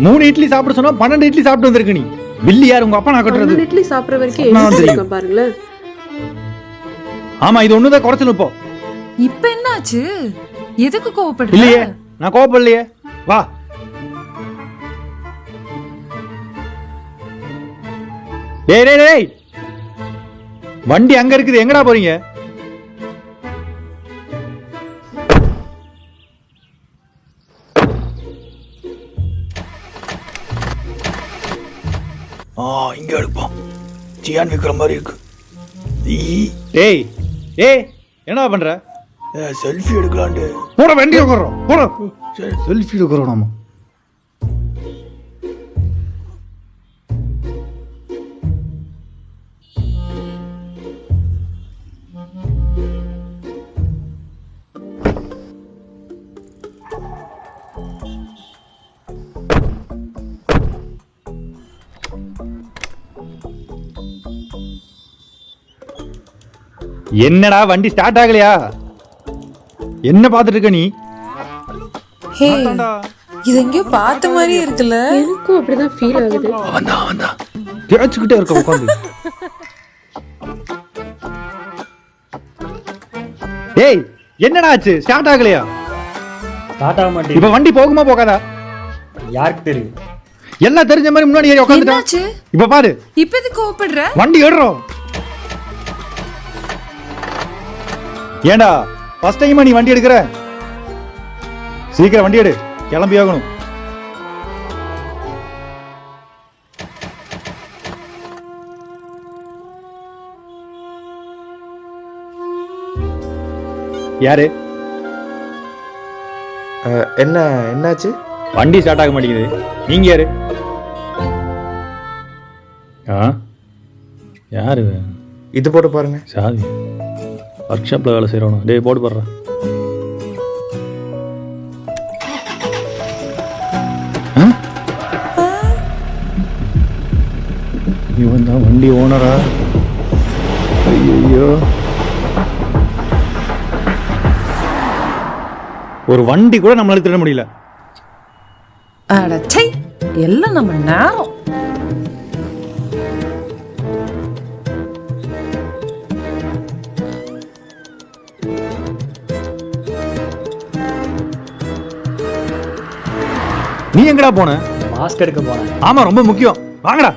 3 இட்லி சாப்பிட சொன்னா 12 இட்லி சாப்பிட்டு வந்திருக்க நீ. பில்லி யார் உங்க அப்பா நான் கட்டுறது? 12 இட்லி சாப்பிடுற வரைக்கும் எழுதிருக்க பாருங்களேன். ஆமா இது ஒண்ணுதான் குறைச்சல் இப்போ. இப்ப என்னாச்சு? எதுக்கு கோவப்படுற? இல்லையே நான் கோவப்படலையே. வா டேய் டேய் டேய் வண்டி அங்க இருக்குது, எங்கடா போறீங்க? இங்க எடுப்போம். ஜியான் விக்கிற மாதிரி இருக்கு. டேய் ஏய் என்னடா பண்ற? செல்ஃபி எடுக்கலான்ட்டு. போட வண்டி உட்காரோம், போட செல்ஃபி எடுக்கிறோம் நாம. என்னடா வண்டி ஸ்டார்ட் ஆகலையா? என்ன பாத்துட்டு இருக்க நீ? ஹே இது எங்கேயோ பார்த்த மாதிரி இருக்குல்ல. எனக்கும் அப்படிதான் ஃபீல் ஆகுது. வந்தா தேய்ச்சிக்கிட்டே இருக்க உட்காந்து. டேய் என்னடா ஆச்சு? ஸ்டார்ட் ஆகலையா? ஸ்டார்ட் ஆக மாட்டேங்குது. இப்ப வண்டி போகுமா போகாதா? யாருக்கு தெரியும்? எல்லாம் தெரிஞ்ச மாதிரி முன்னாடி ஏறி உட்காந்துட்டா. என்னாச்சு? இப்ப பாரு இப்ப எதுக்கு கோவப்படுற? வண்டி ஏறுறோம். ஏண்டா ஃபர்ஸ்ட் டைமா நீ வண்டி எடுக்கிற? சீக்கிரம் வண்டி எடு, கிளம்பி ஆகணும். யாரு? என்னாச்சு? வண்டி ஸ்டார்ட் ஆக மாட்டேங்குது. நீங்க யாரு? யாரு? இது போட்டு பாருங்க. சாதி ஒர்க் ஷாப்ல வேலை செய்யறவனும். டேய் போட்டு போடுற. இவன் தான் வண்டி ஓனரா? ஐயோ ஒரு வண்டி கூட நம்மளால திருட முடியல. அடச்சை எல்லாம் நம்ம நேரம். நீ எங்கடா போன? மாஸ்க் எடுக்க போனேன். ஆமா ரொம்ப முக்கியம். வாங்கடா.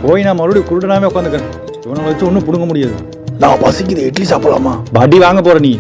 போய் நான் மறுபடியும் குருடனாவே உட்காந்துக்கிறேன். இவனை வச்சு ஒன்றும் பிடுங்க முடியாது. நான் பசிக்குது, இட்லி சாப்பிடலாமா? வண்டி வாங்க போற நீ.